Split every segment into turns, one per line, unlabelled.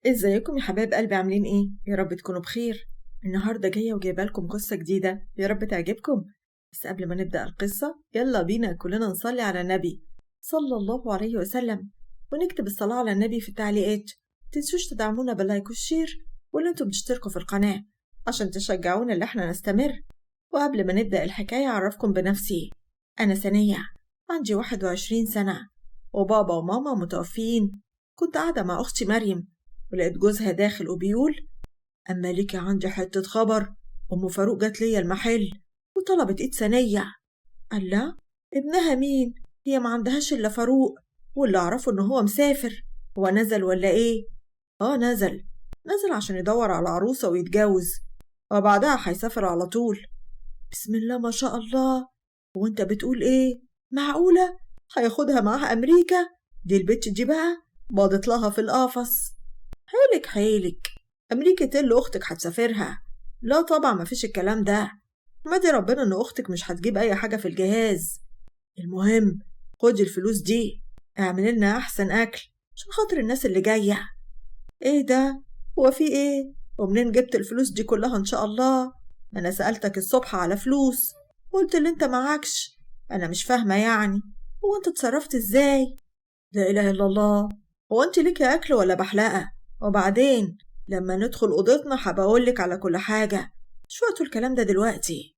ازيكم يا حبايب قلبي، عاملين ايه؟ يا رب تكونوا بخير. النهارده جايه وجايبه لكم قصه جديده، يا رب تعجبكم. بس قبل ما نبدا القصه يلا بينا كلنا نصلي على النبي صلى الله عليه وسلم، ونكتب الصلاه على النبي في التعليقات. متنسوش تدعمونا باللايك والشير، واللي انتم تشتركوا في القناه عشان تشجعونا اللي احنا نستمر. وقبل ما نبدا الحكايه اعرفكم بنفسي. انا سنيه، عندي 21 سنه، وبابا وماما متوفيين. كنت قاعده مع اختي مريم، ولقيت جوزها داخل وبيقول: أما ليكي عندي حتة خبر، أم فاروق جات ليا المحل وطلبت إيد ثانية. قال لا، ابنها مين؟ هي ما عندهاش إلا فاروق، واللي أعرفه إن هو مسافر. هو نزل ولا إيه؟ نزل. نزل عشان يدور على عروسة ويتجوز، وبعدها هيسافر على طول. بسم الله ما شاء الله. وانت بتقول ايه؟ معقولة؟ هياخدها معاه أمريكا؟ دي البت دي بقى باضت لها في القفص. حيلك حيلك، أمريكا إيه اللي أختك هتسافرها؟ لا طبعا مفيش الكلام ده. احمدي ربنا إن أختك مش هتجيب أي حاجة في الجهاز. المهم، خدي الفلوس دي، اعملي لنا أحسن أكل عشان خاطر الناس اللي جاية. إيه ده؟ هو في إيه؟ ومنين جبت الفلوس دي كلها إن شاء الله؟ أنا سألتك الصبح على فلوس، قلت اللي أنت معاكش. أنا مش فاهمة يعني، هو أنت اتصرفت إزاي؟ لا إله إلا الله. هو أنت ليكي أكل ولا بحلقة؟ وبعدين لما ندخل أوضتنا هبقولك على كل حاجة، مش وقته الكلام ده دلوقتي.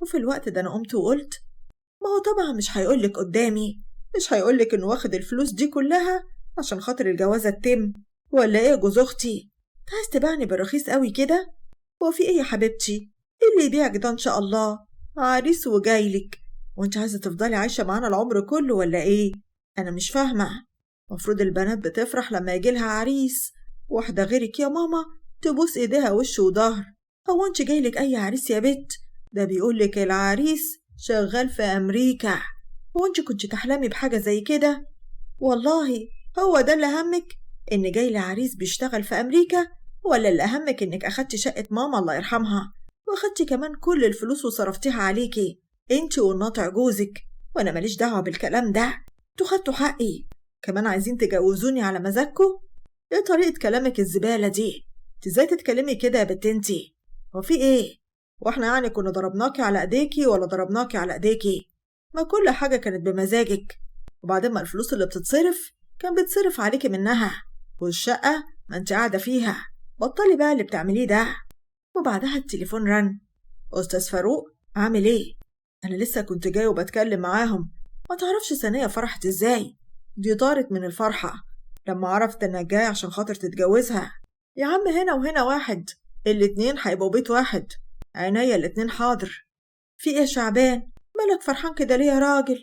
وفي الوقت ده أنا قمت وقلت: ما هو طبعا مش هيقولك قدامي، مش هيقولك إنه واخد الفلوس دي كلها عشان خاطر الجوازة تتم. ولا إيه يا جوز أختي؟ أنت عايز تبيعني بالرخيص قوي كده؟ هو في إيه يا حبيبتي؟ إيه اللي يبيعك ده إن شاء الله؟ عريس وجايلك، وأنت عايزة تفضلي عايشة معانا العمر كله ولا إيه؟ أنا مش فاهمة. مفروض البنات بتفرح لما يجيلها عريس. واحدة غيرك يا ماما تبوس ايديها وش وظهر. هو انت جايلك اي عريس يا بت؟ ده بيقولك العريس شغال في امريكا. هو انت كنت تحلمي بحاجة زي كده؟ والله هو ده اللي همك، ان جايلي عريس بيشتغل في امريكا؟ ولا اللي همك انك اخدتي شقة ماما الله يرحمها، واخدتي كمان كل الفلوس وصرفتيها عليكي انت والناطع جوزك، وانا ماليش دعوة بالكلام ده؟ انتوا خدتوا حقي، كمان عايزين تجوزوني على مزاجكم؟ ايه طريقة كلامك الزبالة دي؟ انت ازاي تتكلمي كده يا بنت انتي؟ هو في ايه؟ واحنا يعني كنا ضربناكي على ايديكي ولا ضربناكي على ايديكي؟ ما كل حاجة كانت بمزاجك. وبعدين ما الفلوس اللي بتتصرف كان بيتصرف عليكي منها، والشقة ما انت قاعدة فيها. بطلي بقى اللي بتعمليه ده. وبعدها التليفون رن. أستاذ فاروق، عامل ايه؟ أنا لسه كنت جاي وبتكلم معاهم. ما تعرفش ثانية فرحت ازاي؟ دي طارت من الفرحة لما عرفت انك جاي عشان خاطر تتجوزها. يا عم هنا وهنا واحد، الاتنين هيبقوا بيت واحد. عينيا الاتنين حاضر. في ايه يا شعبان؟ مالك فرحان كده ليه يا راجل؟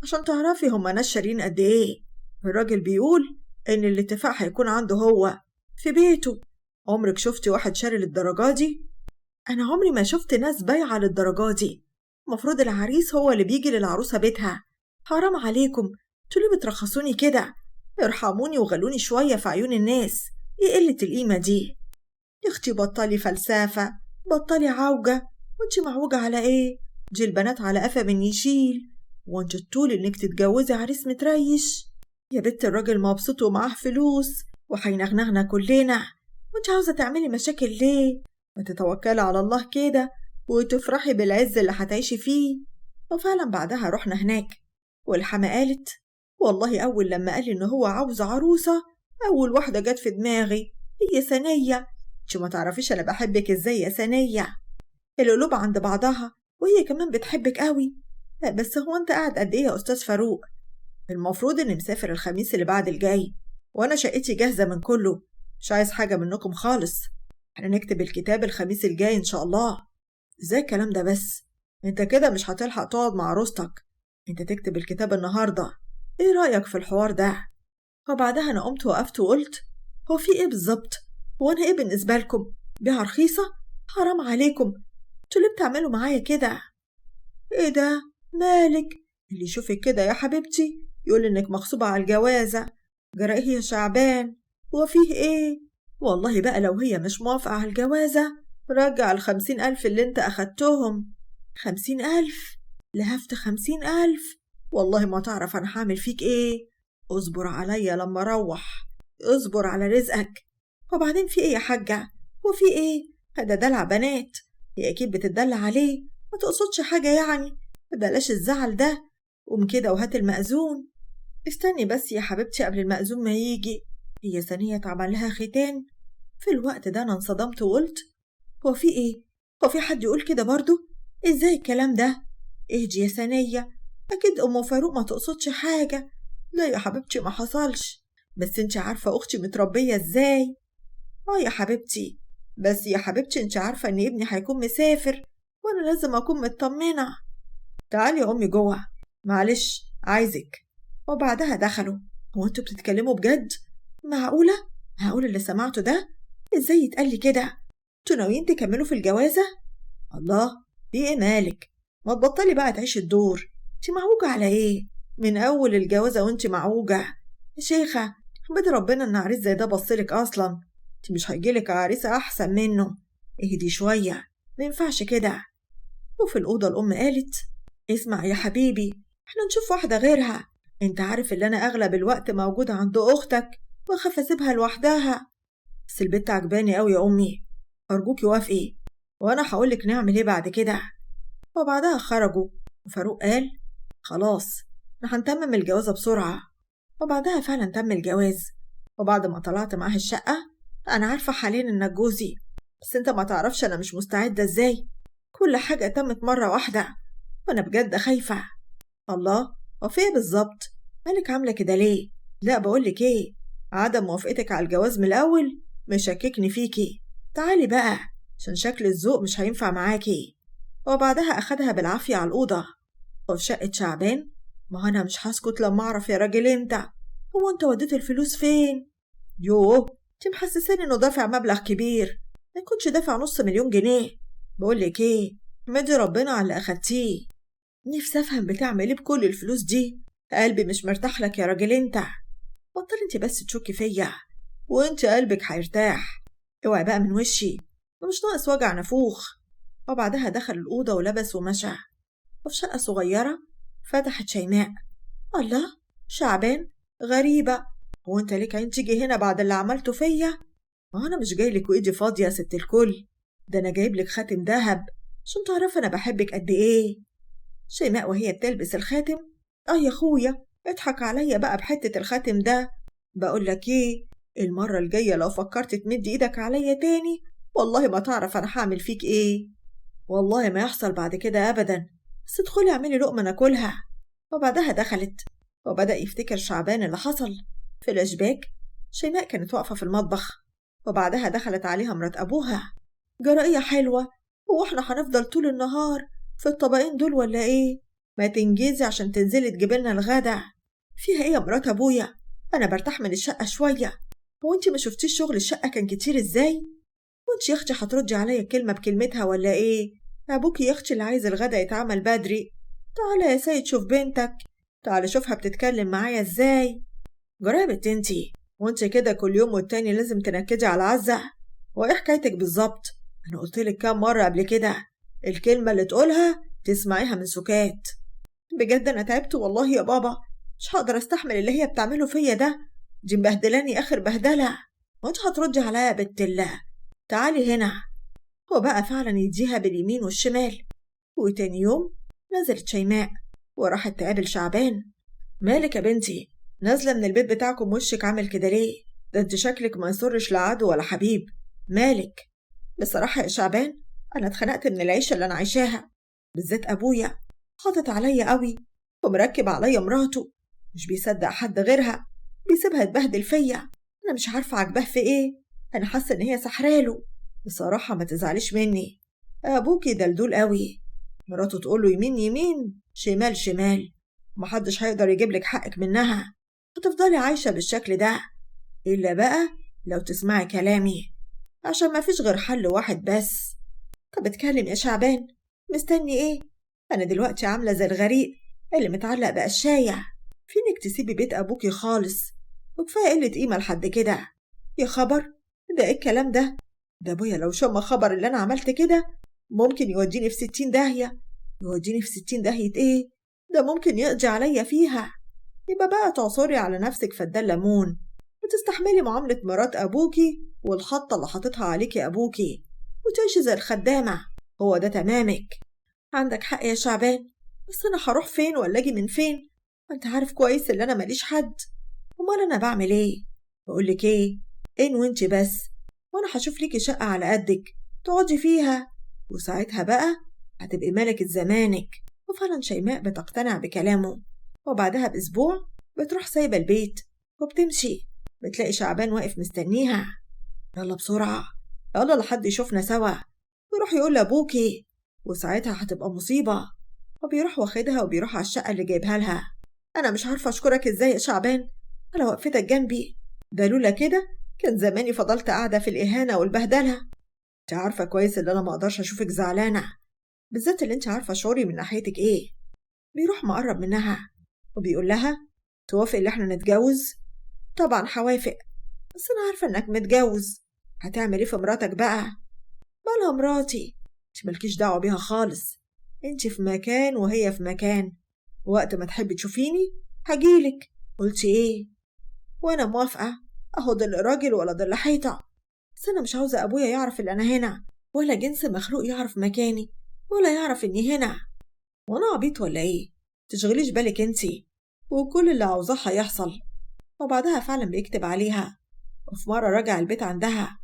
عشان تعرفي هما ناس شارين قد ايه. الراجل بيقول ان الاتفاق هيكون عنده هو في بيته. عمرك شفتي واحد شاري للدرجة دي؟ انا عمري ما شفت ناس بايعة للدرجة دي. مفروض العريس هو اللي بيجي للعروسة بيتها. حرام عليكم، انتوا ليه بترخصوني كده؟ ارحموني وغلوني شوية في عيون الناس. ايه قلة القيمة دي؟ يا اختي بطلي فلسفة، بطلي عوجة. وانتي معوجة على ايه؟ دي البنات على قفا من يشيل. وانت الطول انك تتجوزي عريس متريش؟ يا بنت الراجل مبسوط ومعاه فلوس وهينغنغنا كلنا، وانت عاوزة تعملي مشاكل ليه؟ ما تتوكلي على الله كده وتفرحي بالعز اللي هتعيشي فيه. وفعلا بعدها رحنا هناك، والحما قالت: والله أول لما قال إن هو عاوز عروسة، أول واحدة جت في دماغي هي ثانية. انت ما تعرفيش أنا بحبك إزاي يا ثانية. القلوب عند بعضها، وهي كمان بتحبك قوي. بس هو أنت قاعد قد إيه يا أستاذ فاروق؟ المفروض إني مسافر الخميس اللي بعد الجاي، وأنا شقتي جاهزة من كله. مش عايز حاجة منكم خالص. احنا نكتب الكتاب الخميس الجاي إن شاء الله. ازاي الكلام ده بس؟ انت كده مش هتلحق تقعد مع عروستك. انت تكتب الكتاب النهاردة. ايه رأيك في الحوار ده؟ وبعدها انا قمت وقفت وقلت: هو في ايه بالظبط؟ هو انا ايه بالنسبة لكم؟ بيعة رخيصة؟ حرام عليكم، انتوا ليه بتعملوا معايا كده؟ ايه ده؟ مالك؟ اللي يشوفك كده يا حبيبتي يقول انك مغصوبة على الجوازة. جرى ايه يا شعبان؟ هو فيه ايه؟ والله بقى لو هي مش موافقة على الجوازة رجع ال50,000 اللي انت أخدتهم. 50,000؟ لهفت 50,000؟ والله ما تعرف أنا هعمل فيك إيه. اصبر عليا لما أروح، اصبر على رزقك. وبعدين في ايه يا حاجة؟ وفي ايه؟ ده دلع بنات، هي اكيد بتدلع عليه، ما تقصدش حاجة يعني. بلاش الزعل ده، قوم كده وهات المأذون. استني بس يا حبيبتي قبل المأذون ما يجي. هي ثانية اتعمل لها ختان؟ في الوقت ده انا انصدمت وقلت هو في ايه؟ هو في حد يقول كده برضو؟ ازاي الكلام ده؟ اهدي يا ثانية، اكيد ام فاروق ما تقصدش حاجة. لا يا حبيبتي ما حصلش، بس انت عارفة اختي متربية ازاي. يا حبيبتي، بس يا حبيبتي انت عارفة ان ابني هيكون مسافر وانا لازم اكون مطمنة. تعالي يا امي جوه، معلش عايزك. وبعدها دخلوا. هو انتوا بتتكلموا بجد؟ معقولة؟ معقول اللي سمعته ده؟ ازاي يتقال لي كده؟ انتوا ناويين تكملوا في الجوازة؟ الله، في ايه مالك؟ ما تبطلي بقى تعيشي الدور. انت معوجة على ايه؟ من اول الجوازة وانت معوجة يا شيخة. حمد ربنا ان عريس زي ده بصلك اصلا. انت مش هيجيلك عريس احسن منه. اهدي شوية، ما ينفعش كده. وفي الأوضة الأم قالت اسمع يا حبيبي، احنا نشوف واحدة غيرها. انت عارف اللي انا اغلب الوقت موجودة عند اختك واخاف اسيبها لوحدها. بس البت عجباني قوي يا امي، ارجوكي وافقي وانا هقولك نعمل ايه بعد كده. وبعدها خرجوا، وفاروق قال خلاص احنا هنتمم الجوازة بسرعة. وبعدها فعلا تم الجواز. وبعد ما طلعت معاه الشقة، انا عارفة حاليا انك جوزي، بس انت ما تعرفش انا مش مستعدة ازاي. كل حاجة تمت مرة واحدة وانا بجد خايفة. الله، هو في ايه بالظبط؟ مالك عاملة كده ليه؟ لا بقولك ايه، عدم موافقتك على الجواز من الأول مشككني فيكي. تعالي بقى، عشان شكل الذوق مش هينفع معاكي. وبعدها أخدها بالعافية على الأوضة. وفي شقة شعبان، ما أنا مش هسكت لما أعرف يا راجل أنت، هو أنت وديت الفلوس فين؟ يوه، أنت محسساني إنه دافع مبلغ كبير، ما يكونش دافع 500,000 جنيه. بقولك ايه، احمدي ربنا على اللي أخدتيه. نفسي أفهم بتعمل ايه بكل الفلوس دي. قلبي مش مرتاح لك يا راجل أنت. بطل انت بس تشكي فيا، وانت قلبك هيرتاح. اوعي بقى من وشي، ومش ناقص وجع نفوخ. وبعدها دخل الأوضة ولبس ومشى. وفي شقة صغيرة فتحت شيماء. الله، شعبان، غريبة، هو انت ليك عين تيجي هنا بعد اللي عملته فيا؟ ما انا مش جايلك وايدي فاضية يا ست الكل، ده انا جايبلك خاتم دهب عشان تعرفي انا بحبك قد ايه. شيماء وهي بتلبس الخاتم، يا اخويا اضحك عليا بقى بحتة الخاتم ده. بقولك ايه، المرة الجاية لو فكرت تمد ايدك عليا تاني والله ما تعرف انا هعمل فيك ايه. والله ما يحصل بعد كده ابدا، بس ادخلي اعملي لقمة ناكلها. وبعدها دخلت، وبدأ يفتكر شعبان اللي حصل. في الاشباك شيماء كانت واقفة في المطبخ، وبعدها دخلت عليها مرات ابوها. جرائية حلوة، هو احنا هنفضل طول النهار في الطبقين دول ولا ايه؟ ما تنجزي عشان تنزلي تجيبلنا الغدا. فيها ايه يا مرات ابويا؟ انا برتاح من الشقة شوية. هو انت ما شفتيش شغل الشقة كان كتير ازاي؟ وانت يا اختي هتردي عليا كلمة بكلمتها ولا ايه؟ ابوكي يا اختي اللي عايز الغدا يتعمل بدري. تعالى يا سيد شوف بنتك، تعالى شوفها بتتكلم معايا ازاي. جربت انتي، وانت كده كل يوم والتاني لازم تنكدي على عزة؟ وايه حكايتك بالظبط؟ انا قلتلك كام مرة قبل كده، الكلمة اللي تقولها تسمعيها من سكات. بجد انا تعبت والله يا بابا، مش هقدر استحمل اللي هي بتعمله فيا ده، دي مبهدلاني اخر بهدله. وانت هتردي عليا يا بنت الله؟ تعالي هنا. هو بقى فعلا يديها باليمين والشمال. وتاني يوم نزلت شيماء وراحت تقابل شعبان. مالك يا بنتي، نازله من البيت بتاعكم وشك عامل كده ليه؟ ده انت شكلك ما يسرش لا عدو ولا حبيب، مالك؟ بصراحه يا شعبان، انا اتخنقت من العيشه اللي انا عايشاها، بالذات ابويا حاطط عليا قوي ومركب عليا مراته، مش بيصدق حد غيرها، بيسيبها تبهدل فيا. انا مش عارفه عجباه في ايه، انا حاسه ان هي سحراله. بصراحه ما تزعليش مني، ابوكي دلدول قوي، مراته تقوله يمين يمين شمال شمال، محدش هيقدر يجيبلك حقك منها. هتفضلي عايشه بالشكل ده الا بقى لو تسمعي كلامي، عشان ما فيش غير حل واحد بس. طب اتكلم يا شعبان، مستني ايه؟ انا دلوقتي عامله زي الغريق اللي متعلق بقشاية. فينك تسيبي بيت ابوكي خالص، وكفايه قله قيمه لحد كده. يا خبر، ده ايه الكلام ده؟ ده ابويا لو شم خبر اللي انا عملت كده ممكن يوديني في 60 داهية. يوديني في 60 داهية ايه؟ ده ممكن يقضي عليا فيها. يبقى بقى تعصري على نفسك فدان ليمون، بتستحملي معاملة مرات أبوكي والخطة اللي حاططها عليكي أبوكي وتعيشي زي الخدامة. هو ده تمامك. عندك حق يا شعبان، بس أنا هروح فين ولا أجي من فين؟ وأنت عارف كويس إن أنا ماليش حد. أمال أنا بعمل إيه؟ بقولك إيه، إن وإنتي بس، وأنا هشوف ليكي شقة على قدك تقعدي فيها، وساعتها بقى هتبقي ملكة زمانك. وفعلا شيماء بتقتنع بكلامه، وبعدها بأسبوع بتروح سايبة البيت وبتمشي. بتلاقي شعبان واقف مستنيها. يلا بسرعة، يلا لحد يشوفنا سوا، ويروح يقول لأبوكي، وساعتها هتبقى مصيبة. وبيروح واخدها وبيروح على الشقة اللي جايبها لها. أنا مش عارفة أشكرك إزاي يا شعبان على وقفتك جنبي، ده لولا كده كان زماني فضلت قاعدة في الإهانة والبهدلة. انت عارفة كويس إن أنا مقدرش أشوفك زعلانة، بالذات اللي انت عارفة شعوري من ناحيتك إيه. بيروح مقرب منها وبيقول لها، توافق إن احنا نتجوز؟ طبعا هوافق، بس أنا عارفة إنك متجوز. هتعمل إيه في مراتك بقى؟ مالها مراتي؟ انت مالكيش دعوة بيها خالص. انت في مكان وهي في مكان، وقت ما تحبي تشوفيني هجيلك. قلتي إيه؟ وأنا موافقة. أهو ضل راجل ولا ضل حيطة. بس أنا مش عاوزة أبويا يعرف إن أنا هنا، ولا جنس مخلوق يعرف مكاني، ولا يعرف إني هنا. وأنا عبيط ولا إيه؟ تشغليش بالك انتي، وكل اللي عاوزاه هيحصل. وبعدها فعلا بيكتب عليها. وفي مرة رجع البيت عندها.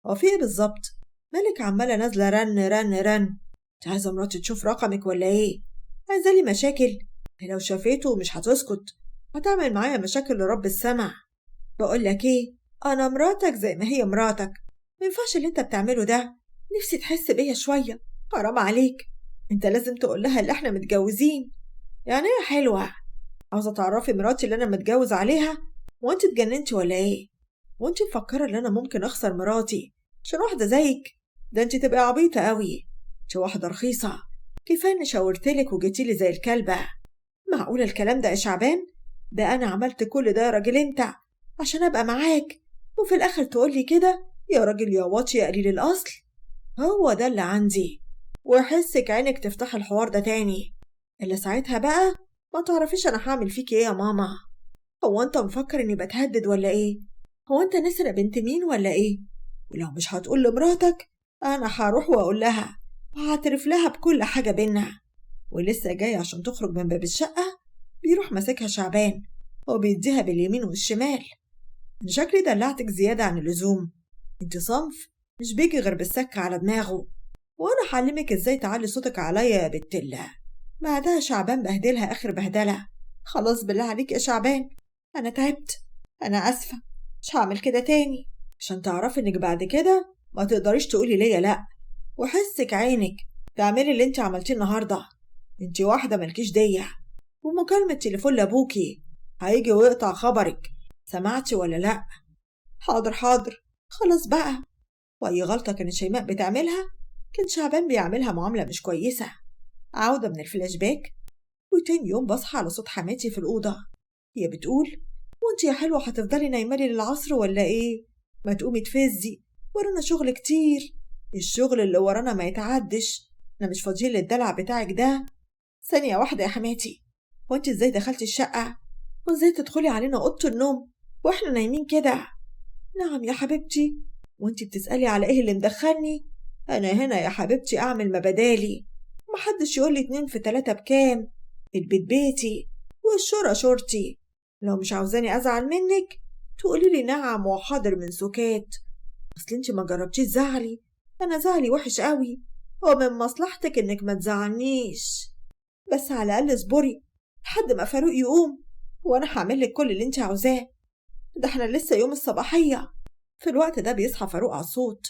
هو في إيه بالظبط؟ مالك عمالة نازلة رن رن رن؟ انت عايزة مراتي تشوف رقمك ولا إيه؟ عايزة لي مشاكل؟ لو شافته مش هتسكت، هتعمل معايا مشاكل لرب السمع. بقولك إيه، أنا مراتك زي ما هي مراتك، مينفعش اللي انت بتعمله ده. نفسي تحس بيا شوية، حرام عليك. انت لازم تقول لها اللي احنا متجوزين. يعني ايه حلوة؟ عاوزة تعرفي مراتي اللي انا متجوز عليها؟ وانت اتجننتي ولا ايه؟ وانت مفكرة ان انا ممكن اخسر مراتي عشان واحدة زيك؟ ده انت تبقى عبيطة قوي. انت واحدة رخيصة، كفاية اني شاورتلك وجيتيلي زي الكلبة. معقولة الكلام ده يا شعبان؟ ده انا عملت كل ده يا راجل انت عشان ابقى معاك، وفي الاخر تقولي كده يا راجل يا واطي يا قليل الاصل. هو ده اللي عندي، واحسك عينك تفتح الحوار ده تاني، الا ساعتها بقى ما تعرفيش انا هعمل فيك ايه يا ماما. هو انت مفكر اني بتهدد ولا ايه؟ هو انت نسرق بنت مين ولا ايه؟ ولو مش هتقول لمراتك انا هروح واقول لها، وهعترف لها بكل حاجه بينا. ولسه جاي عشان تخرج من باب الشقه، بيروح ماسكها شعبان وبيديها باليمين والشمال. شكلي دلعتك زياده عن اللزوم. انت صنف مش بيجي غير بالسك على دماغه، وانا هعلمك ازاي تعلي صوتك عليا يا بنت الله. بعدها شعبان بهدلها اخر بهدله. خلاص بالله عليك يا شعبان، انا تعبت، انا اسفه، مش هعمل كده تاني، عشان تعرفي انك بعد كده ما تقدريش تقولي ليا لا. وحسك عينك تعملي اللي انت عملتيه النهارده. انت واحده ملكيش ديه، ومكالمه تليفون لابوكي هيجي ويقطع خبرك. سمعتي ولا لا؟ حاضر حاضر، خلاص بقى. واي غلطه كانت شيماء بتعملها كان شعبان بيعملها معامله مش كويسه. عوده من الفلاش باك. وتاني يوم بصحى على صوت حماتي في الأوضة. هي بتقول، وانت يا حلوة هتفضلي نايمالي للعصر ولا ايه؟ ما تقومي تفزي، ورانا شغل كتير. الشغل اللي ورانا ما يتعدش، انا مش فاضيين للدلع بتاعك ده. ثانية واحدة يا حماتي، وانت ازاي دخلتي الشقة؟ وازاي تدخلي علينا أوضة النوم واحنا نايمين كده؟ نعم يا حبيبتي، وانت بتسألي على ايه اللي مدخلني؟ انا هنا يا حبيبتي اعمل ما بدالي، محدش يقولي 2 في 3 بكام. البيت بيتي والشورى شورتي. لو مش عاوزاني ازعل منك تقولي لي نعم وحاضر من سكات. اصل انت ما جربتيش زعلي، انا زعلي وحش قوي، ومن مصلحتك انك ما تزعلنيش. بس على الاقل اصبري لحد ما فاروق يقوم، وانا هعمل لك كل اللي انت عاوزاه. ده احنا لسه يوم الصباحيه، في الوقت ده بيصحى فاروق على الصوت.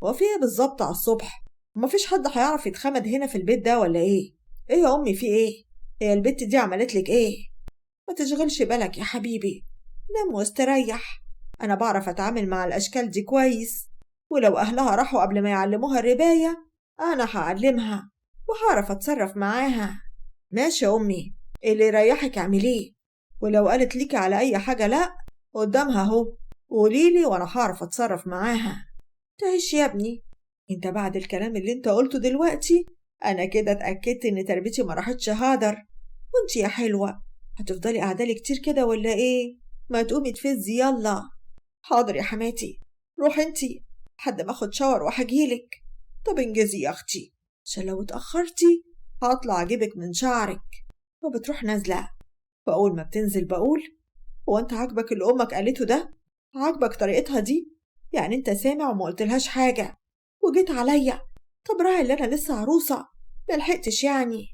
هو في ايه بالظبط على الصبح؟ ومفيش حد هيعرف يتخمد هنا في البيت ده ولا ايه؟ ايه يا امي في ايه؟ هي البت دي عملت لك ايه؟ ما تشغلش بالك يا حبيبي، نام واستريح. انا بعرف اتعامل مع الاشكال دي كويس، ولو اهلها راحوا قبل ما يعلموها الرباية انا هعلمها، وهعرف اتصرف معاها. ماشي يا امي، اللي يريحك اعمليه، ولو قالت ليكي على اي حاجة لا قدامها اهو قوليلي وانا هعرف اتصرف معاها. تعيش يا ابني. انت بعد الكلام اللي انت قلته دلوقتي انا كده اتأكدت ان تربيتي ما راحتش هادر. وانت يا حلوة هتفضلي قاعدالي كتير كده ولا ايه؟ ما تقومي تفزي يلا. حاضر يا حماتي، روح انتي لحد ما اخد شاور وهجيلك. طب انجزي يا اختي، عشان لو اتأخرتي هطلع اجيبك من شعرك. وبتروح نازلة، وأول ما بتنزل بقول: هو انت عاجبك اللي امك قالته ده؟ عاجبك طريقتها دي؟ يعني انت سامع وما قلتلهاش حاجة وجيت عليا؟ طب راعي اللي انا لسه عروسة، ملحقتش يعني.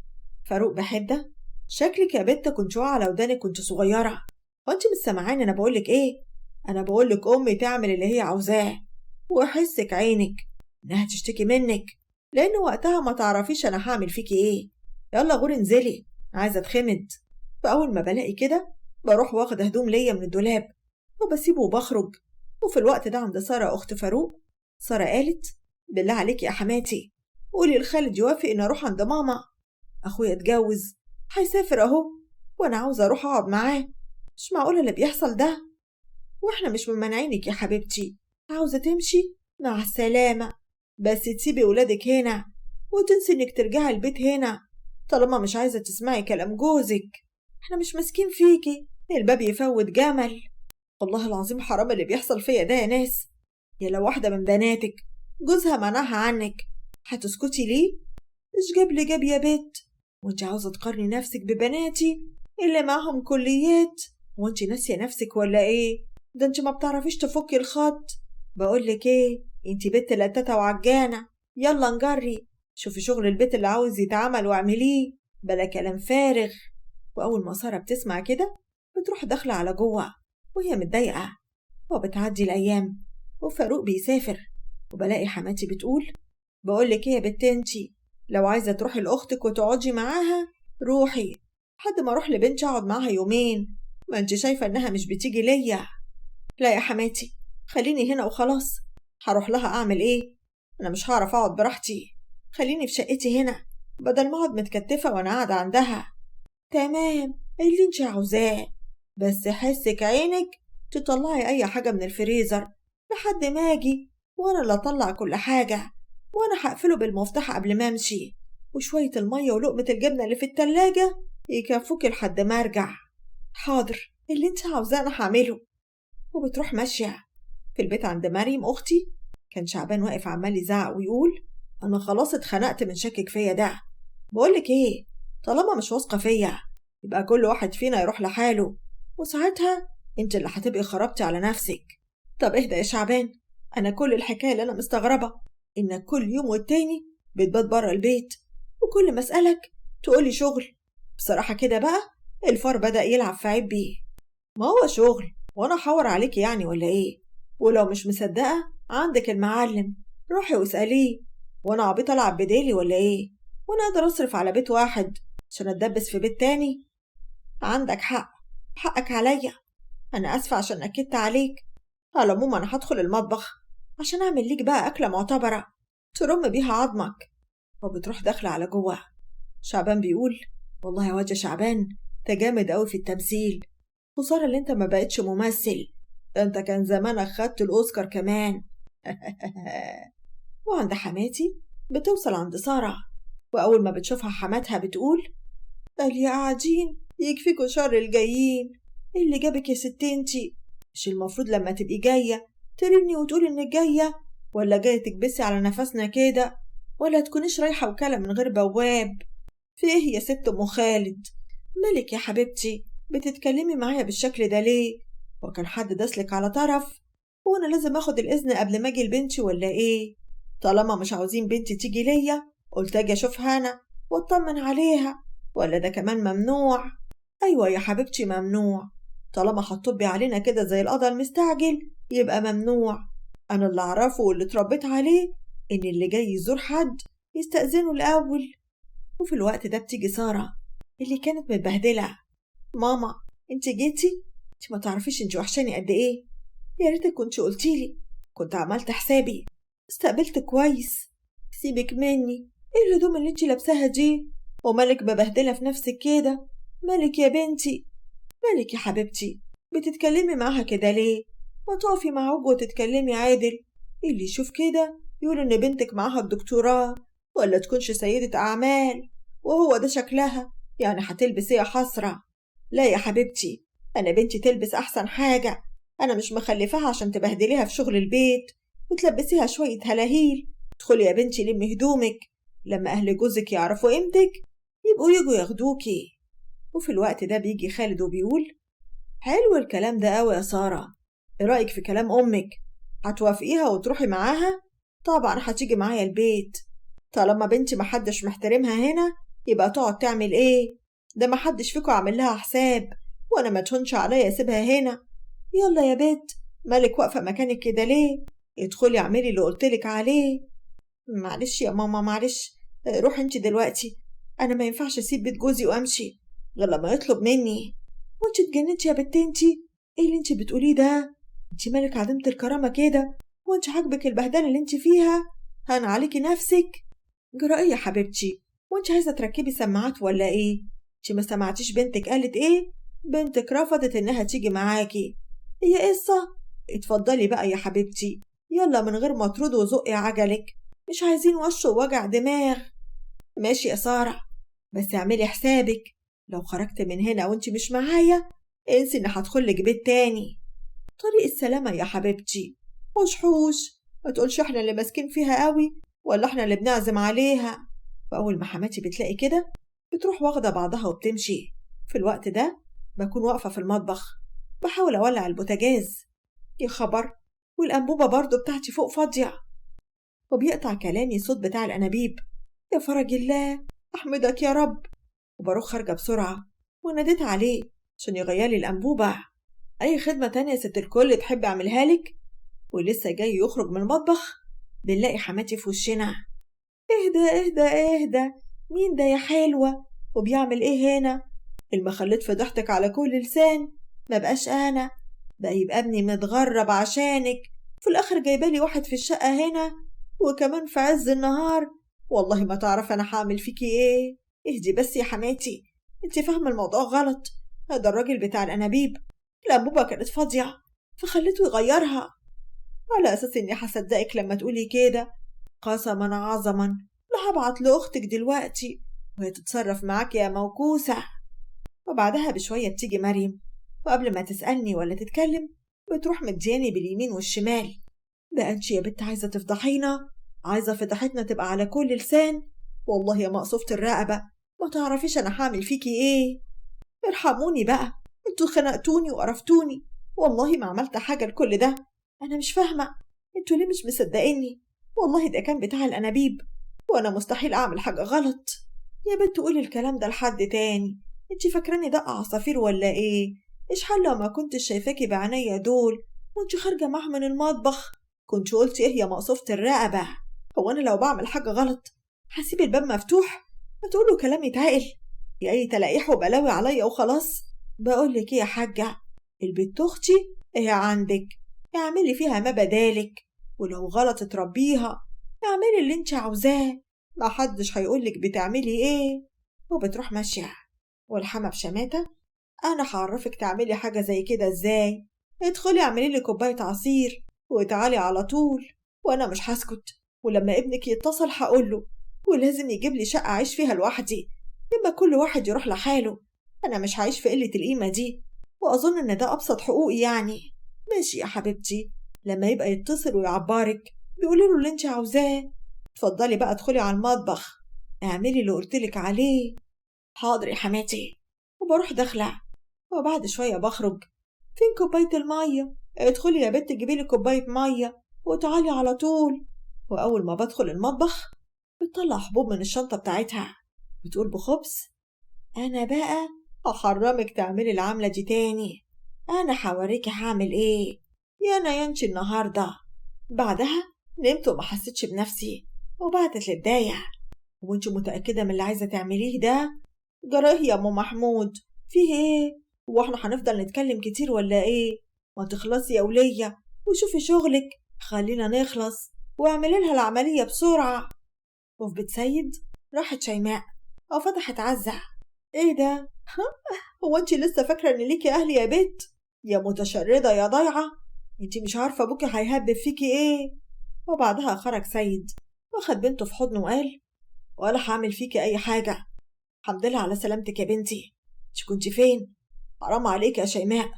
فاروق بحدة: شكلك يا بت كنت واقعة على ودانك كنت صغيرة، وانت مش سامعاني انا بقولك ايه؟ انا بقولك امي تعمل اللي هي عاوزاه، واحسك عينك انها تشتكي منك، لان وقتها ما تعرفيش انا هعمل فيكي ايه. يلا غوري انزلي، عايزة اتخمد. فاول ما بلاقي كده بروح واخد هدوم ليا من الدولاب وبسيبه وبخرج. وفي الوقت ده عند سارة أخت فاروق، سارة قالت: بالله عليك يا حماتي قولي لخالد يوافق إن أروح عند ماما، أخويا اتجوز هيسافر أهو، وأنا عاوزة أروح أقعد معاه. مش معقولة اللي بيحصل ده، وإحنا مش ممنعينك يا حبيبتي. عاوزة تمشي مع السلامة، بس تسيبي ولادك هنا وتنسي إنك ترجعي البيت هنا طالما مش عايزة تسمعي كلام جوزك. إحنا مش ماسكين فيكي، الباب يفوت جمل. والله العظيم حرام اللي بيحصل فيا ده يا ناس. يا لو واحدة من بناتك جوزها منعها عنك هتسكتي ليه؟ مش جاب لي جاب يا بت، وانت عاوزة تقارني نفسك ببناتي اللي معهم كليات؟ وانت ناسية نفسك ولا ايه؟ ده انت ما بتعرفيش تفكي الخط. بقولك ايه، انت بنت لتاتة وعجانة، يلا نجري شوفي شغل البيت اللي عاوز يتعمل واعمليه، بلا كلام فارغ. وأول ما سارة بتسمع كده بتروح داخلة على جوه وهي متضايقة. وبتعدي الأيام وفاروق بيسافر، وبلاقي حماتي بتقول: بقولك ايه يا بت انتي، لو عايزة تروحي لأختك وتقعدي معاها روحي، لحد ما أروح لبنتي أقعد معاها يومين، ما انتي شايفة إنها مش بتيجي ليا. لا يا حماتي خليني هنا وخلاص، هروح لها أعمل إيه؟ أنا مش هعرف أقعد براحتي، خليني في شقتي هنا بدل ما أقعد متكتفة وأنا قاعدة عندها. تمام اللي انتي عاوزاه، بس حسك عينك تطلعي أي حاجة من الفريزر لحد ما أجي، وأنا اللي أطلع كل حاجة، وأنا هقفله بالمفتاح قبل ما أمشي، وشوية المية ولقمة الجبنة اللي في التلاجة يكفوكي لحد ما أرجع. حاضر اللي انت عاوزاه أنا هعمله. وبتروح ماشية. في البيت عند مريم أختي كان شعبان واقف عمال يزعق ويقول: أنا خلاص اتخنقت من شكك فيا ده. بقولك إيه، طالما مش واثقة فيا يبقى كل واحد فينا يروح لحاله، وساعتها انت اللي هتبقي خربتي على نفسك. طب اهدى يا شعبان، انا كل الحكايه اللي انا مستغربه انك كل يوم والتاني بتبات بره البيت، وكل ما اسالك تقولي شغل. بصراحه كده بقى الفار بدأ يلعب في عبي. ما هو شغل وانا احور عليك يعني ولا ايه؟ ولو مش مصدقه عندك المعلم، روحي واساليه. وانا عبيطه العب بديلي ولا ايه؟ وانا اقدر اصرف على بيت واحد عشان اتدبس في بيت تاني؟ عندك حق، حقك عليا، أنا آسفة عشان نكدت عليك. على العموم أنا هدخل المطبخ عشان أعمل ليك بقى أكلة معتبرة ترم بيها عظمك. وبتروح داخلة على جوه. شعبان بيقول: والله يا واد يا شعبان انت جامد أوي في التمثيل، خسارة اللي انت ما بقتش ممثل، ده انت كان زمانك خدت الأوسكار كمان. وعند حماتي بتوصل عند سارة، وأول ما بتشوفها حماتها بتقول: قال يا قاعدين يكفيكوا شر الجايين. ايه اللي جابك يا ست انتي؟ مش المفروض لما تبقي جاية ترني وتقولي انك جاية، ولا جاية تكبسي على نفسنا كده، ولا تكونيش رايحة وكالة من غير بواب؟ في ايه يا ست ام خالد؟ مالك يا حبيبتي بتتكلمي معايا بالشكل ده ليه؟ وكان حد داسلك على طرف؟ وانا لازم اخد الاذن قبل ما اجي لبنتي ولا ايه؟ طالما مش عاوزين بنتي تيجي ليا قلت اجي اشوفها انا واطمن عليها، ولا ده كمان ممنوع؟ ايوه يا حبيبتي ممنوع، طالما هتطبي علينا كده زي القضا المستعجل يبقى ممنوع. انا اللي اعرفه واللي اتربيت عليه ان اللي جاي يزور حد يستأذنه الاول. وفي الوقت ده بتيجي سارة اللي كانت متبهدلة: ماما انت جيتي؟ انت ما تعرفيش انت وحشاني قد ايه، يا ريتك كنت قلتيلي، كنت عملت حسابي استقبلت كويس. سيبك مني، ايه الهدوم اللي انت لابساها دي؟ ومالك مبهدلة في نفسك كده؟ مالك يا بنتي؟ مالك يا حبيبتي بتتكلمي معاها كده ليه؟ ما تقفي مع عوج وتتكلمي عادل، اللي يشوف كده يقول ان بنتك معاها الدكتوراه ولا تكونش سيدة أعمال، وهو ده شكلها، يعني هتلبس ايه يا حسرة؟ لا يا حبيبتي أنا بنتي تلبس أحسن حاجة، أنا مش مخلفاها عشان تبهدليها في شغل البيت وتلبسيها شوية هلاهيل. ادخلي يا بنتي لمي هدومك، لما أهل جوزك يعرفوا قيمتك يبقوا يجوا ياخدوكي. وفي الوقت ده بيجي خالد وبيقول: حلو الكلام ده قوي يا سارة، ايه رأيك في كلام أمك؟ هتوافقيها وتروحي معاها؟ طبعا هتيجي معايا البيت. طالما بنتي محدش محترمها هنا يبقى تقعد تعمل ايه؟ ده محدش فيكم عامل لها حساب، وانا ما تهونش عليا اسيبها هنا. يلا يا بنت، مالك واقفة مكانك كده ليه؟ ادخلي اعملي اللي قلتلك عليه. معلش يا ماما معلش، روحي انت دلوقتي، انا ما ينفعش اسيب بيت جوزي وامشي غير لما يطلب مني. وانت اتجننتي يا بنت انتي؟ ايه اللي انتي بتقوليه ده؟ انتي مالك عديمة الكرامة كده؟ وانت عاجبك البهدلة اللي انتي فيها؟ هان عليكي نفسك. جرأي يا حبيبتي، وانت عايزة تركبي سماعات ولا ايه؟ انتي ما سمعتيش بنتك قالت ايه؟ بنتك رفضت انها تيجي معاكي. هي قصة؟ اتفضلي بقى يا حبيبتي، يلا من غير ما ترد وزقي عجلك، مش عايزين وش ووجع دماغ. ماشي يا سارة، بس اعملي حسابك، لو خرجت من هنا وانت مش معايا انسي ان هدخلك بيت تاني. طريق السلامة يا حبيبتي. حوش حوش، ما تقولش احنا اللي ماسكين فيها قوي ولا احنا اللي بنعزم عليها. فأول ما حماتي بتلاقي كده بتروح واخدة بعضها وبتمشي. في الوقت ده بكون واقفة في المطبخ بحاول أولع البوتاجاز. يا خبر، والأنبوبة برضو بتاعتي فوق فاضية. وبيقطع كلامي صوت بتاع الأنابيب: يا فرج الله، أحمدك يا رب. وبروح خارجة بسرعة وناديت عليه عشان يغيرلي الأنبوبة. أي خدمة تانية يا ست الكل تحب أعملها لك؟ ولسه جاي يخرج من المطبخ بنلاقي حماتي في وشنا: اهدى اهدى اهدى، مين ده يا حلوة؟ وبيعمل ايه هنا؟ المخليت فضحتك على كل لسان، ما بقاش أنا، بقى يبقى ابني متغرب عشانك، في الآخر جايبالي واحد في الشقة هنا وكمان في عز النهار. والله ما تعرف أنا هعمل فيكي ايه. اهدي بس يا حماتي، انت فاهمة الموضوع غلط. هذا الراجل بتاع الأنابيب الأنبوبة كانت فاضية فخليته يغيرها، على أساس إني هصدقك لما تقولي كده. قسما عظما لا، هبعت لأختك دلوقتي وهي تتصرف معاك يا موكوسة. وبعدها بشوية بتيجي مريم، وقبل ما تسألني ولا تتكلم بتروح مدياني باليمين والشمال: بقى انت يا بنت عايزة تفضحينا؟ عايزة فضحتنا تبقى على كل لسان؟ والله يا مقصوفة الرقبة، ما تعرفيش أنا هعمل فيكي إيه. ارحموني بقى، انتوا خنقتوني وقرفتوني، والله ما عملت حاجة لكل ده. أنا مش فاهمة انتوا ليه مش مصدقيني؟ والله ده كان بتاع الأنابيب وأنا مستحيل أعمل حاجة غلط. يا بنت قولي الكلام ده لحد تاني، انتي فاكراني دق عصافير ولا ايه؟ ايش حل لو ما كنتش شايفاكي بعينيا دول وانتي خارجة معاه من المطبخ؟ كنت قلتي ايه يا مقصوفة الرقبة؟ هو أنا لو بعمل حاجة غلط هسيب الباب مفتوح؟ ما تقولوا كلام يتعقل، يا أي تلاقيح وبلاوي عليا وخلاص. بقولك ايه يا حاجة، البت أختي ايه عندك، اعملي فيها ما بدالك، ولو غلط تربيها، اعملي اللي انت عاوزاه، ما حدش هيقولك بتعملي ايه. وبتروح ماشية والحما بشماتة: انا هعرفك تعملي حاجة زي كده ازاي، ادخلي اعملي لي كوباية عصير وتعالي على طول، وانا مش هسكت، ولما ابنك يتصل هقوله، ولازم يجيب لي شقة اعيش فيها لوحدي، اما كل واحد يروح لحاله. انا مش هعيش في قلة القيمة دي، واظن ان ده ابسط حقوقي يعني. ماشي يا حبيبتي، لما يبقى يتصل ويعبرك بيقولي له اللي انت عاوزاه. اتفضلي بقى ادخلي على المطبخ اعملي اللي قلتلك عليه. حاضر يا حماتي. وبروح داخلة، وبعد شوية بخرج: فين كوباية المية؟ ادخلي يا بنت جيبيلي كوباية مية وتعالي على طول. وأول ما بدخل المطبخ بتطلع حبوب من الشنطة بتاعتها، بتقول بخبز: أنا بقى هحرمك تعملي العملة دي تاني، أنا هوريكي هعمل إيه، يا أنا ينشي النهاردة. بعدها نمت وما حسيتش بنفسي، وبعتت للدايع: وانت متأكدة من اللي عايزة تعمليه ده؟ جراه يا أم محمود، فيه إيه؟ هو احنا هنفضل نتكلم كتير ولا إيه؟ ما تخلصي يا ولية وشوفي شغلك، خلينا نخلص واعملي لها العملية بسرعة. وفي بيت سيد راحت شيماء وفتحت عزة: إيه ده؟ هو انت لسه فاكرة إن ليكي أهل يا بيت؟ يا متشردة يا ضايعة، انت مش عارفة أبوكي هيهبب فيكي إيه. وبعدها خرج سيد واخد بنته في حضنه وقال: ولا هعمل فيكي أي حاجة، الحمد لله على سلامتك يا بنتي، انت كنت فين؟ حرام عليك يا شيماء،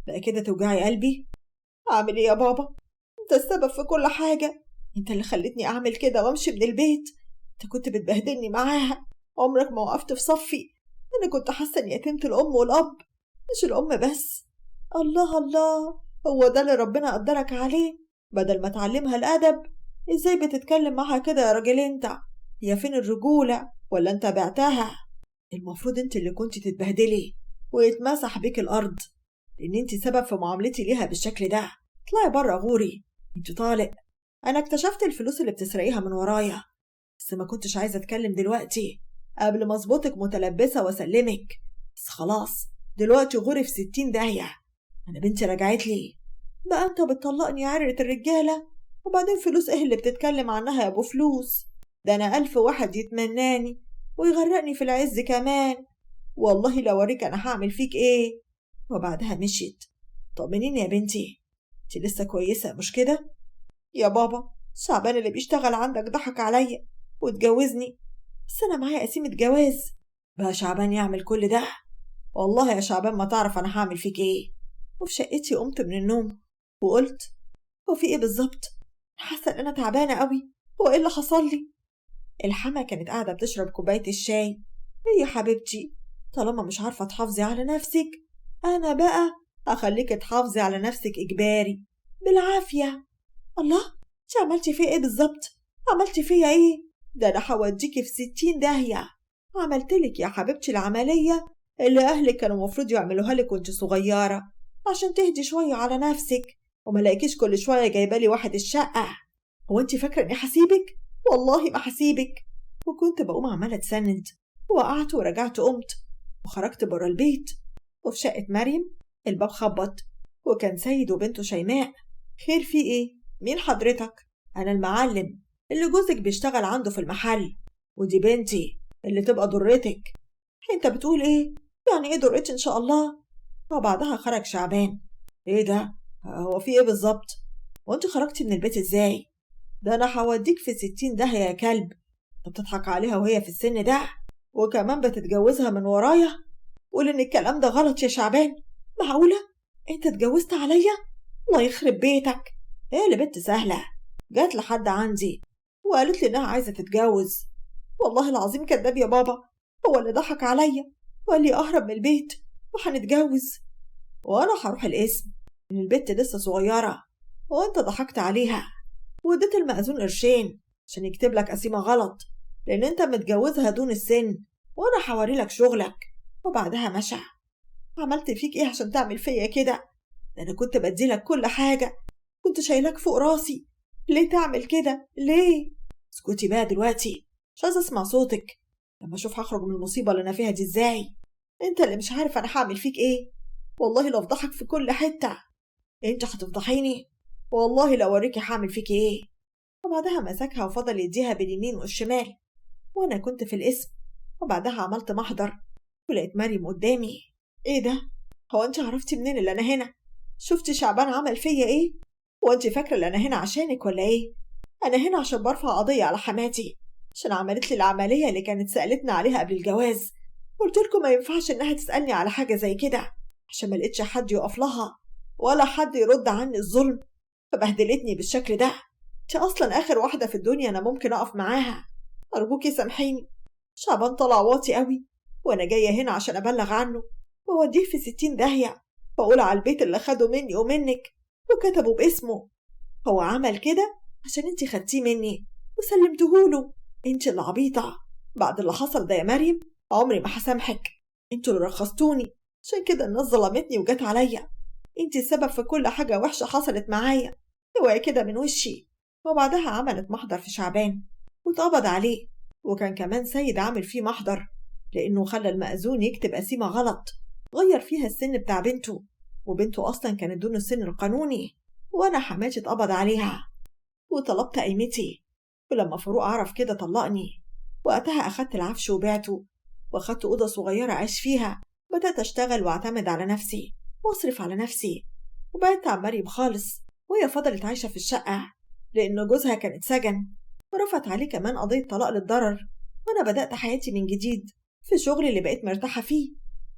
بقى كده توجعي قلبي. أعمل إيه يا بابا؟ أنت السبب في كل حاجة. أنت اللي خلتني أعمل كده وأمشي من البيت. أنت كنت بتبهدلني معاها، عمرك ما وقفت في صفي. أنا كنت حاسة إني يتيمة الأم والأب، مش الأم بس. الله الله، هو ده اللي ربنا قدرك عليه؟ بدل ما تعلمها الأدب، إزاي بتتكلم معها كده يا راجل أنت؟ هي فين الرجولة؟ ولا أنت بعتها؟ المفروض أنت اللي كنت تتبهدلي ويتمسح بيك الأرض، لأن أنت سبب في معاملتي ليها بالشكل ده. اطلعي بره غوري، أنت طالق. أنا اكتشفت الفلوس اللي بتسرقيها من ورايا، بس ما كنتش عايزة أتكلم دلوقتي قبل ما أظبطك متلبسة وأسلمك. بس خلاص، دلوقتي غوري في 60 داهية. أنا بنتي رجعت لي. بقى أنت بتطلقني عرة الرجالة؟ وبعدين فلوس إيه اللي بتتكلم عنها يا أبو فلوس؟ ده أنا 1000 واحد يتمناني ويغرقني في العز كمان. والله لو أوريك أنا هعمل فيك إيه. وبعدها مشيت. طمنيني يا بنتي، انت لسه كويسة مش كده؟ يا بابا، شعبان اللي بيشتغل عندك ضحك عليا واتجوزني، بس أنا معايا قسيمة جواز. بقى شعبان يعمل كل ده؟ والله يا شعبان ما تعرف أنا هعمل فيك إيه. وفي شقتي قمت من النوم وقلت هو في إيه بالظبط؟ حاسة إن أنا تعبانة قوي. هو إيه اللي حصل لي؟ الحما كانت قاعدة بتشرب كوباية الشاي. إيه يا حبيبتي، طالما مش عارفة تحافظي على نفسك، أنا بقى هخليك تحافظي على نفسك إجباري بالعافية. الله، انت عملتي فيا ايه بالظبط؟ عملتي فيا ايه؟ ده انا هوديكي في 60 داهية. عملتلك يا حبيبتي العملية اللي اهلك كانوا المفروض يعملوها لك وانت صغيرة، عشان تهدي شوية على نفسك وما لاقيكيش كل شوية جايبالي واحد الشقة. هو انت فاكرة اني هسيبك؟ والله ما هسيبك. وكنت بقوم عمالة اتسند، وقعت ورجعت قمت وخرجت برا البيت. وفي شقة مريم الباب خبط، وكان سيد وبنته شيماء. خير في ايه؟ مين حضرتك؟ أنا المعلم اللي جوزك بيشتغل عنده في المحل، ودي بنتي اللي تبقى ضرتك. انت بتقول ايه؟ يعني ايه ضرتي ان شاء الله؟ وبعدها خرج شعبان. ايه ده؟ هو في ايه بالظبط؟ وانت خرجتي من البيت ازاي؟ ده انا هوديك في 60 داهية يا كلب. انت بتضحك عليها وهي في السن ده، وكمان بتتجوزها من ورايا؟ قول ان الكلام ده غلط يا شعبان. معقولة انت اتجوزت عليا؟ الله يخرب بيتك. ايه اللي بنت سهلة جات لحد عندي وقالت لي انها عايزة تتجوز؟ والله العظيم كداب يا بابا. هو اللي ضحك عليا وقال لي اهرب من البيت وهنتجوز، وانا هروح القسم ان البت لسه صغيرة وانت ضحكت عليها واديت المأذون قرشين عشان يكتب لك قسيمة غلط، لان انت متجوزها دون السن، وانا هوري لك شغلك. وبعدها مشى. عملت فيك ايه عشان تعمل فيا كده؟ ده انا كنت بديلك كل حاجة، كنت شايلك فوق راسي. ليه تعمل كده؟ ليه؟ اسكتي بقى دلوقتي، مش عايزة اسمع صوتك. لما اشوف هخرج من المصيبة اللي انا فيها دي ازاي. انت اللي مش عارف انا هعمل فيك ايه. والله لو افضحك في كل حتة. انت هتفضحيني؟ والله لو اوريكي هعمل فيك ايه. وبعدها مسكها وفضل يديها باليمين والشمال، وانا كنت في القسم. وبعدها عملت محضر ولقيت مريم قدامي. ايه ده؟ هو انت عرفتي منين اللي انا هنا؟ شفتي شعبان عمل فيا ايه؟ وانت فاكره ان انا هنا عشانك ولا ايه؟ انا هنا عشان برفع قضيه على حماتي، عشان عملت لي العمليه اللي كانت سالتنا عليها قبل الجواز. قلت لكم ما ينفعش انها تسالني على حاجه زي كده، عشان ما لقيتش حد يقف لها ولا حد يرد عني الظلم، فبهدلتني بالشكل ده. انت اصلا اخر واحده في الدنيا انا ممكن اقف معاها. ارجوكي سامحيني. شعبان طلع واطي قوي، وانا جايه هنا عشان ابلغ عنه وأوديه في 60 داهية، وأقول على البيت اللي خده مني ومنك وكتبه باسمه. هو عمل كده عشان انتي خدتيه مني وسلمتهوله. انتي اللي عبيطة. بعد اللي حصل ده يا مريم عمري ما هسامحك. انتوا اللي رخصتوني، عشان كده الناس ظلمتني وجت عليا. انتي السبب في كل حاجة وحشة حصلت معايا. اوعي كده من وشي. وبعدها عملت محضر في شعبان واتقبض عليه، وكان كمان سيد عامل فيه محضر لأنه خلى المأذون يكتب قسيمة غلط، غير فيها السن بتاع بنته، وبنته أصلا كانت دون السن القانوني. وأنا حماتي اتقبض عليها وطلبت قيمتي. ولما فاروق عرف كده طلقني. وقتها أخدت العفش وبعته، وأخدت أوضة صغيرة أعيش فيها. بدأت أشتغل وأعتمد على نفسي وأصرف على نفسي، وبعدت عن مريم خالص، وهي فضلت عايشة في الشقة لأن جوزها كان اتسجن ورفعت عليه كمان قضية طلاق للضرر. وأنا بدأت حياتي من جديد في شغلي اللي بقيت مرتاحة فيه.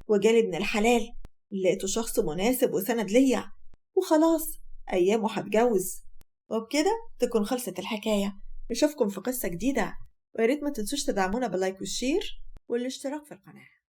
وجالي ابن الحلال لقيته شخص مناسب وسند ليا، وخلاص أيامه هتجوز. وبكده تكون خلصت الحكاية. نشوفكم في قصة جديدة، وياريت ما تنسوش تدعمونا باللايك والشير والاشتراك في القناة.